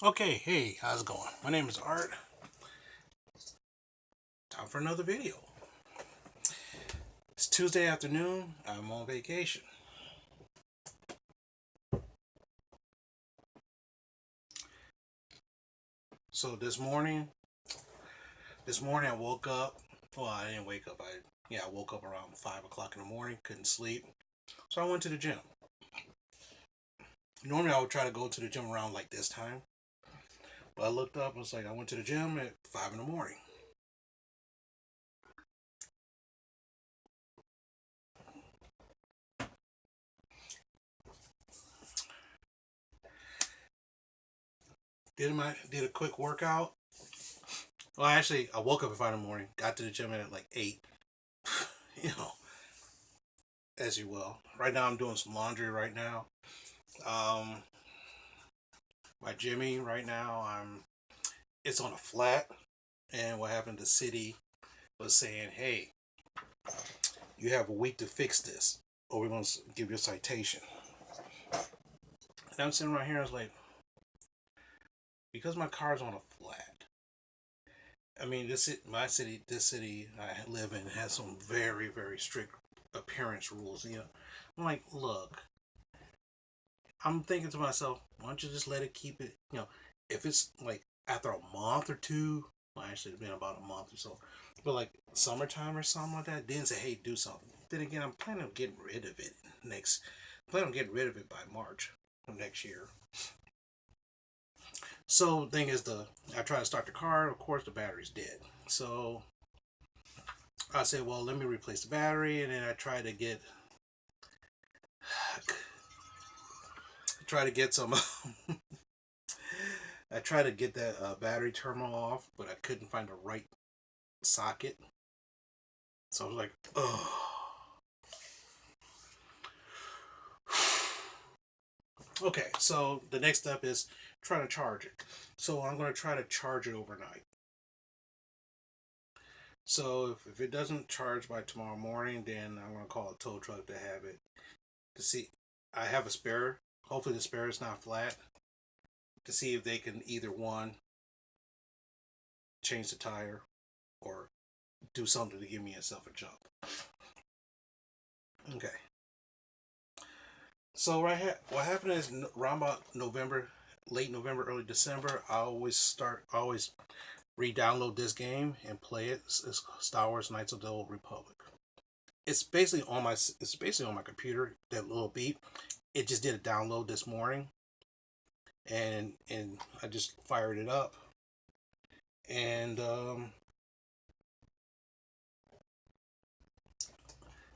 Okay, hey, how's it going? My name is Art. Time for another video. It's Tuesday afternoon. I'm on vacation. So this morning I woke up. Well, I didn't wake up. I woke up around 5 o'clock in the morning. Couldn't sleep, so I went to the gym. Normally I would try to go to the gym around like this time, but I looked up. It's like I went to the gym at 5 in the morning. Did a quick workout. Well, actually, I woke up at 5 in the morning. Got to the gym at like 8. You know, as you will. Right now, I'm doing some laundry. Right now, um, my Jimmy. Right now, It's on a flat, and what happened? The city was saying, "Hey, you have a week to fix this, or we're gonna give you a citation." And I'm sitting right here. I was like, because my car's on a flat. I mean, this city I live in has some very, very strict appearance rules. I'm like, look, I'm thinking to myself, why don't you just let it keep it? If it's like after a month or two, well, actually, it's been about a month or so, but like summertime or something like that, then say, hey, do something. Then again, I'm planning on getting rid of it next. Plan on getting rid of it by March of next year. So the thing is, I try to start the car. Of course, the battery's dead. So I said, well, let me replace the battery, and then I try to get some. I tried to get that battery terminal off, but I couldn't find the right socket. So I was like, oh. Okay, so the next step is trying to charge it. So I'm going to try to charge it overnight. So if it doesn't charge by tomorrow morning, then I'm going to call a tow truck to have it to see. I have a spare. Hopefully the spare is not flat, to see if they can either one change the tire or do something to give me a jump. Okay. So what happened is around about November, late November, early December, I always re-download this game and play it. It's Star Wars: Knights of the Old Republic. It's basically on my computer. That little beep. It just did a download this morning, and I just fired it up, and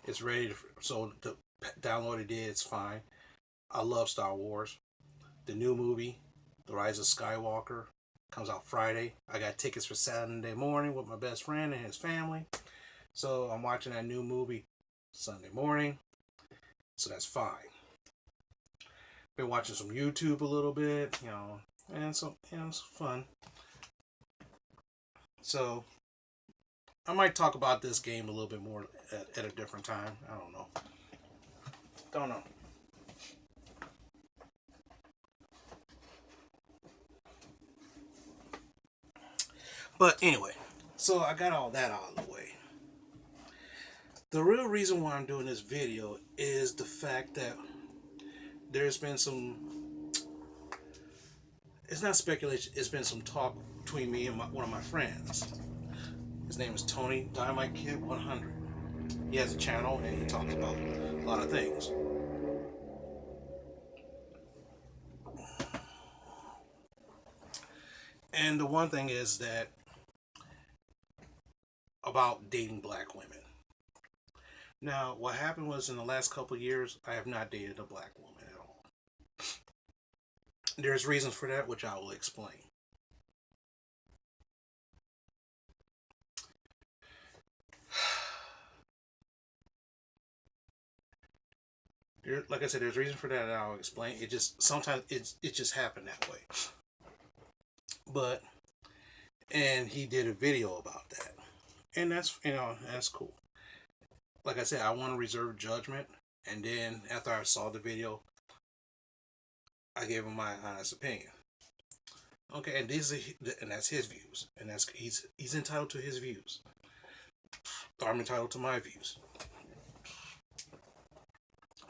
it's ready. So the download it did. It's fine. I love Star Wars. The new movie, The Rise of Skywalker, comes out Friday. I got tickets for Saturday morning with my best friend and his family. So I'm watching that new movie Sunday morning. So that's fine. Been watching some YouTube a little bit, and so it's fun. So I might talk about this game a little bit more at a different time. I don't know. Don't know. But anyway, so I got all that out of the way. The real reason why I'm doing this video is the fact that there's been it's not speculation, it's been some talk between me and one of my friends. His name is Tony Dynamite Kid 100. He has a channel and he talks about a lot of things. And the one thing is that about dating black women. Now, what happened was in the last couple of years, I have not dated a black woman at all. There's reasons for that, which I will explain. Like I said, there's reason for that, and I'll explain. It just sometimes it just happened that way. But and he did a video about that, and that's cool. Like I said, I want to reserve judgment, and then after I saw the video, I gave him my honest opinion. Okay, and and that's his views, and that's he's entitled to his views. I'm entitled to my views.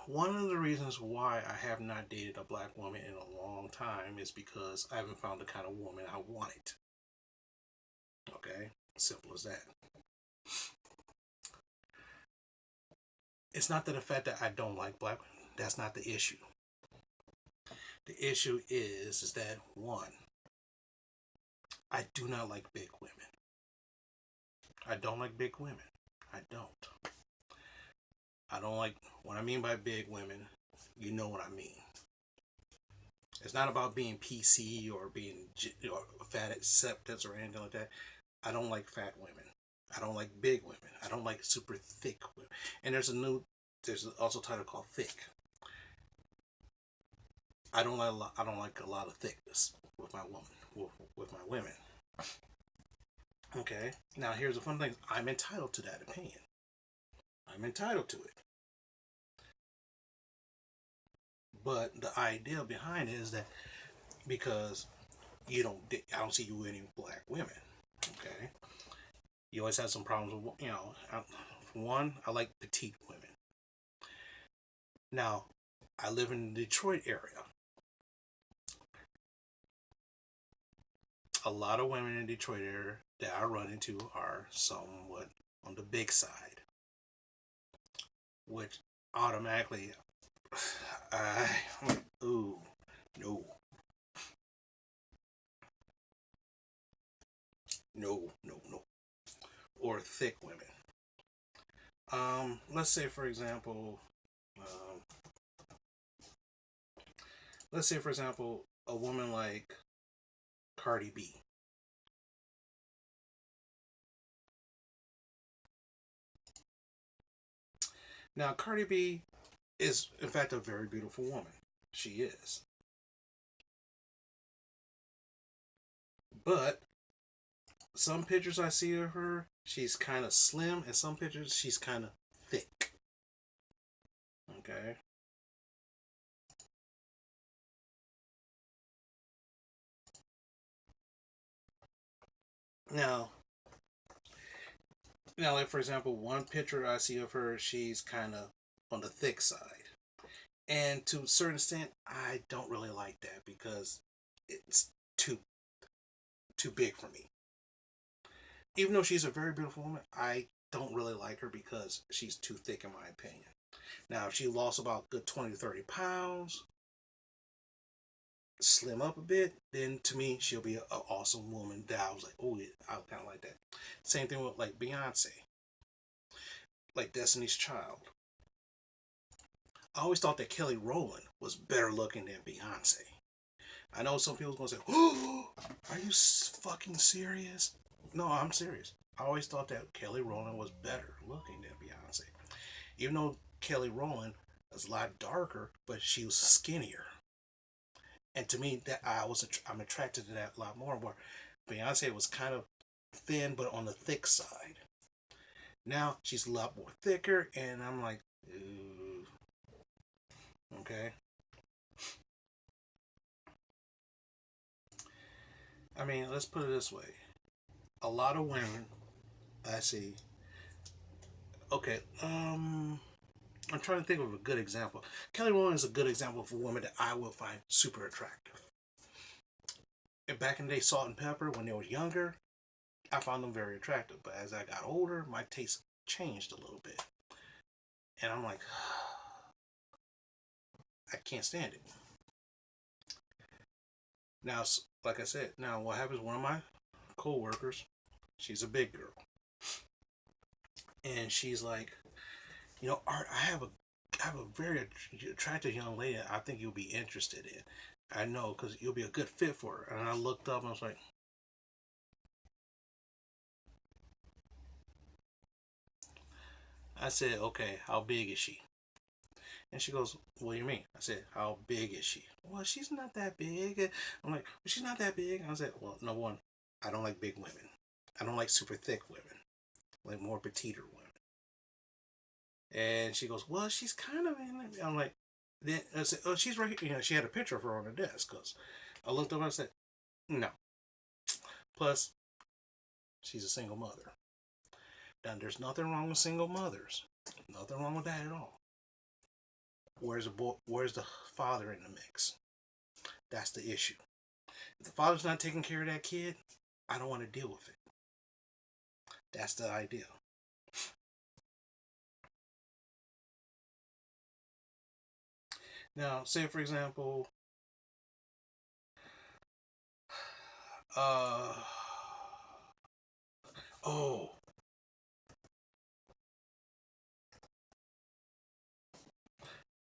One of the reasons why I have not dated a black woman in a long time is because I haven't found the kind of woman I wanted. Okay, simple as that. It's not that the fact that I don't like black women. That's not the issue. The issue is that one, I do not like big women. I don't like big women. I don't. I don't like what I mean by big women. You know what I mean. It's not about being PC or being fat acceptance or anything like that. I don't like fat women. I don't like big women. I don't like super thick women. And there's also a title called thick. I don't like a lot of thickness with my woman, with my women. Okay. Now here's the fun thing. I'm entitled to that opinion. I'm entitled to it. But the idea behind it is that because I don't see you with any black women. Okay. You always have some problems with, for one, I like petite women. Now, I live in the Detroit area. A lot of women in the Detroit area that I run into are somewhat on the big side, which automatically, I, ooh, no, no, or thick women. Let's say for example, um, a woman like Cardi B. Now, Cardi B is, in fact, a very beautiful woman. She is. But some pictures I see of her, she's kind of slim, and some pictures she's kind of thick. Okay. Now, like for example, one picture I see of her, she's kind of on the thick side, and to a certain extent, I don't really like that because it's too big for me. Even though she's a very beautiful woman, I don't really like her because she's too thick in my opinion. Now, if she lost about good 20 to 30 pounds, slim up a bit, then to me, she'll be an awesome woman that I was like, oh, yeah, I kind of like that. Same thing with like Beyonce, like Destiny's Child. I always thought that Kelly Rowland was better looking than Beyonce. I know some people's gonna say, "Oh, are you fucking serious?" No, I'm serious. I always thought that Kelly Rowland was better looking than Beyonce, even though Kelly Rowland was a lot darker, but she was skinnier. And to me, I'm attracted to that a lot more. Where Beyonce was kind of thin, but on the thick side. Now she's a lot more thicker, and I'm like, ooh, okay. I mean, let's put it this way: a lot of women I see. Okay, I'm trying to think of a good example. Kelly Rowland is a good example of a woman that I would find super attractive. And back in the day, Salt and Pepper, when they were younger, I found them very attractive. But as I got older, my taste changed a little bit. And I'm like, I can't stand it. Now, like I said, now what happens? One of my co-workers, she's a big girl, and she's like, Art, I have a very attractive young lady. I think you'll be interested in. I know because you'll be a good fit for her. And I looked up and I was like, I said, okay, how big is she? And she goes, what do you mean? I said, how big is she? Well, she's not that big. I'm like, well, she's not that big. I said, well, no one, I don't like big women. I don't like super thick women. I like more petiter women. And she goes, well, she's kind of in it. I'm like, then I said, oh, she's right here. She had a picture of her on the desk. Because I looked up and I said, No. Plus, she's a single mother. Now, there's nothing wrong with single mothers. Nothing wrong with that at all. Where's the boy? Where's the father in the mix? That's the issue. If the father's not taking care of that kid, I don't want to deal with it. That's the idea. Now, say for example, uh, oh,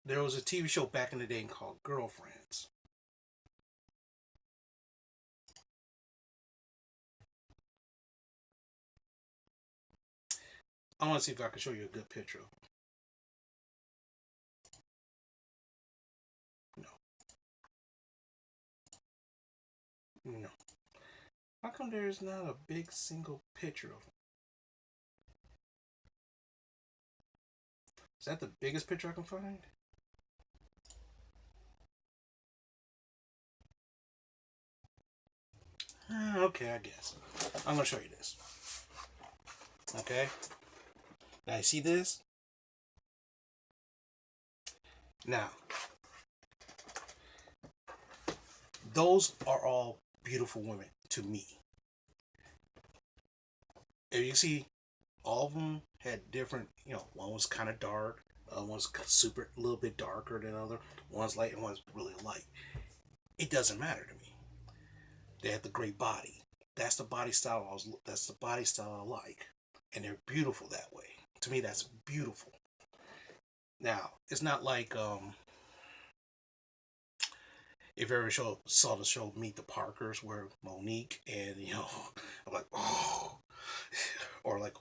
there was a TV show back in the day called Girlfriends. I want to see if I can show you a good picture of it. No, no. How come there is not a big single picture of it? Is that the biggest picture I can find? Okay, I guess. I'm gonna show you this. Okay. Now you see this? Now, those are all beautiful women to me. If you see, all of them had different. One was kind of dark, one was super, a little bit darker than other. One's light and one's really light. It doesn't matter to me. They have the great body. That's the body style I was. That's the body style I like, and they're beautiful that way. To me, that's beautiful. Now, it's not like if you ever saw the show Meet the Parkers, where Monique and I'm like, oh, or like,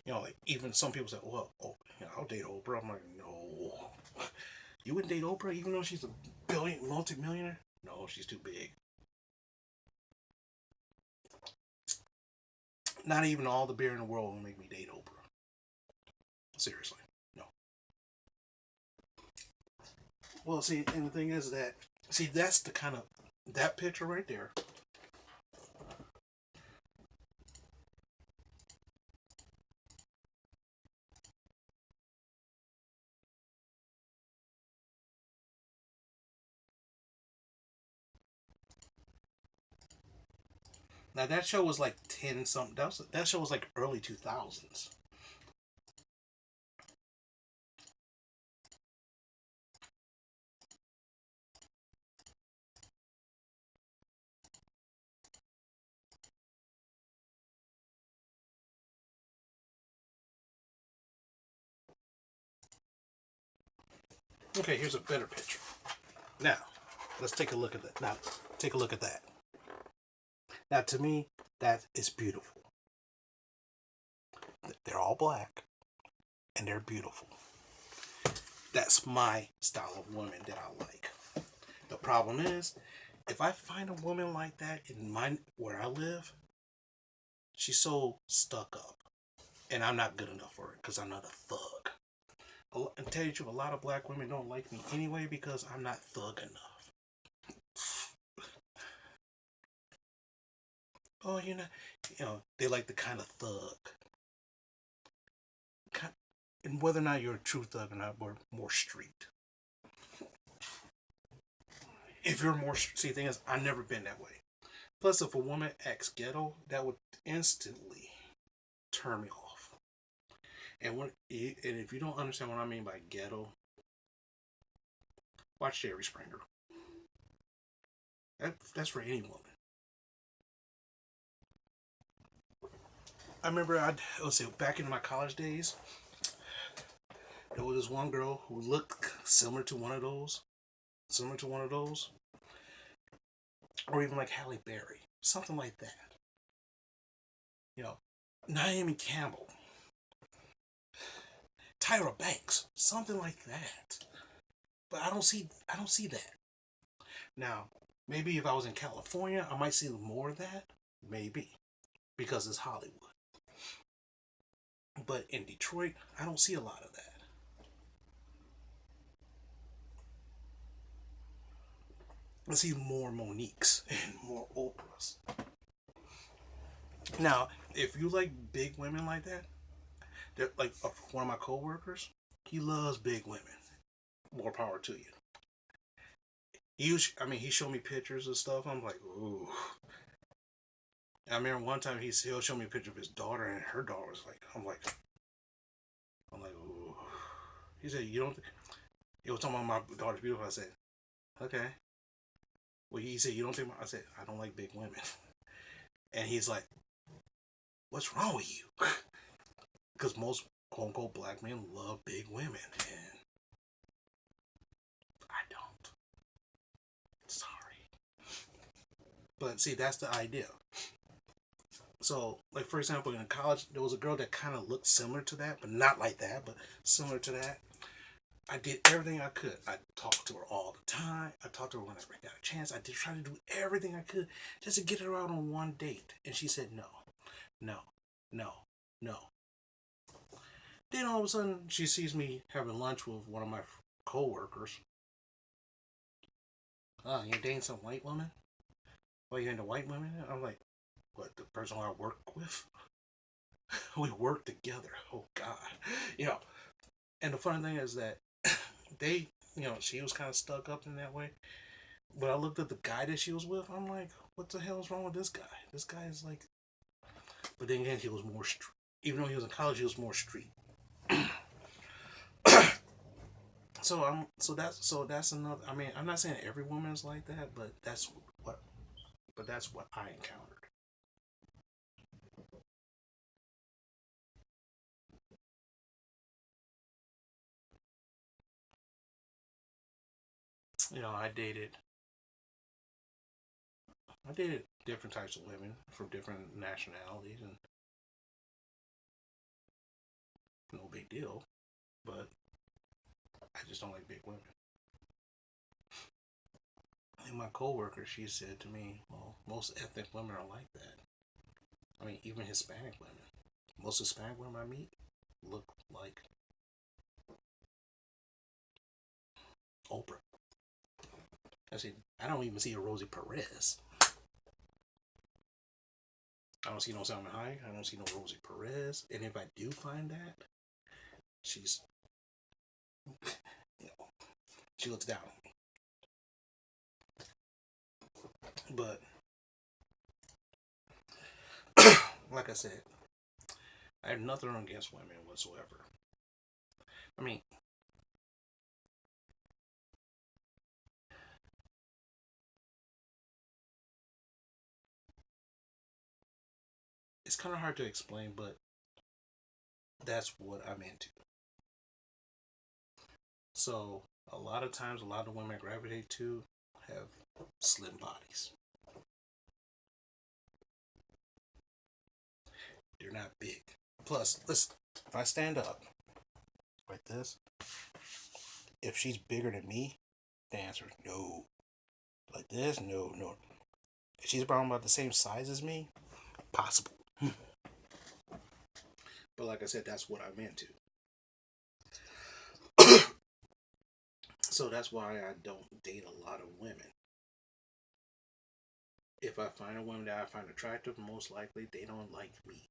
like even some people say, well, oh, I'll date Oprah. I'm like, no, you wouldn't date Oprah even though she's a multi-millionaire. No, she's too big. Not even all the beer in the world will make me date Oprah. Seriously, no. Well, see, and the thing is that, see, that's the kind of, that picture right there. Now that show was like 10 something. That show was like early 2000s. Okay, here's a better picture. Now, let's take a look at that. Now, take a look at that. Now, to me, that is beautiful. They're all black, and they're beautiful. That's my style of woman that I like. The problem is, if I find a woman like that in where I live, she's so stuck up, and I'm not good enough for it because I'm not a thug. And tell you the truth, a lot of black women don't like me anyway because I'm not thug enough. Oh, they like the kind of thug. And whether or not you're a true thug or not, we're more street. If you're more, see, the thing is, I've never been that way. Plus, if a woman acts ghetto, that would instantly turn me off. And if you don't understand what I mean by ghetto, watch Jerry Springer. That's for any woman. I remember, let's say, back in my college days, there was this one girl who looked similar to one of those, or even like Halle Berry, something like that. You know, Naomi Campbell, Tyra Banks, something like that. But I don't see that. Now, maybe if I was in California, I might see more of that. Maybe because it's Hollywood. But in Detroit, I don't see a lot of that. I see more Moniques and more Oprahs. Now, if you like big women like that, like one of my coworkers, he loves big women. More power to you. I mean, he showed me pictures and stuff. I'm like, ooh. I remember one time he'll show me a picture of his daughter, and her daughter was like, I'm like, ooh. He said, you don't. He was talking about my daughter's beautiful. I said, okay. Well, he said, you don't think? I said, I don't like big women. And he's like, what's wrong with you? Because most quote unquote black men love big women, and I don't. Sorry. But see, that's the idea. So, like for example, in college, there was a girl that kind of looked similar to that, but not like that, but similar to that. I did everything I could. I talked to her all the time. I talked to her whenever I got a chance. I did try to do everything I could just to get her out on one date, and she said no, no, no, no. Then all of a sudden, she sees me having lunch with one of my co-workers. Oh, you're dating some white woman? Well, you're into white women? I'm like, what, the person I work with? We work together. Oh, God. You know, and the funny thing is that they, she was kind of stuck up in that way. But I looked at the guy that she was with. I'm like, what the hell is wrong with this guy? This guy is like, but then again, he was more street. Even though he was in college, he was more street. So that's another. I mean, I'm not saying every woman is like that, but what that's what I encountered. I dated different types of women from different nationalities, and no big deal. But I just don't like big women. And my coworker, she said to me, "Well, most ethnic women are like that. I mean, even Hispanic women. Most Hispanic women I meet look like Oprah." I said, "I don't even see a Rosie Perez. I don't see no Salma Hayek. I don't see no Rosie Perez. And if I do find that, she's, you know, she looks down on me. But like I said, I have nothing against women whatsoever. I mean, it's kind of hard to explain, but that's what I'm into. So a lot of times, a lot of women I gravitate to have slim bodies. They're not big. Plus, listen, if I stand up like this, if she's bigger than me, the answer is no. Like this, no, no. If she's about the same size as me, possible. But like I said, that's what I'm into. So that's why I don't date a lot of women. If I find a woman that I find attractive, most likely they don't like me.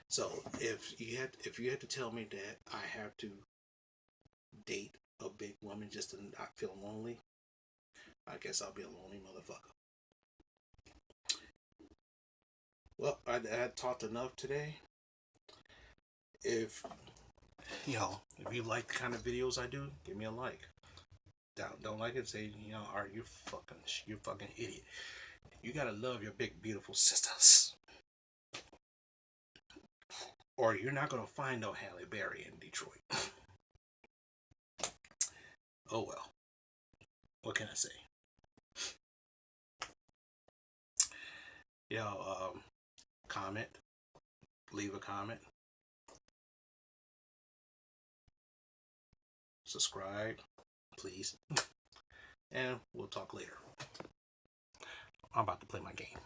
So if you had to tell me that I have to date a big woman just to not feel lonely, I guess I'll be a lonely motherfucker. Well, I talked enough today. If if you like the kind of videos I do, give me a like. Don't like it, say are you fucking idiot. You gotta love your big beautiful sisters, or you're not gonna find no Halle Berry in Detroit. Oh well, what can I say? Comment, leave a comment, subscribe, please, and we'll talk later. I'm about to play my game.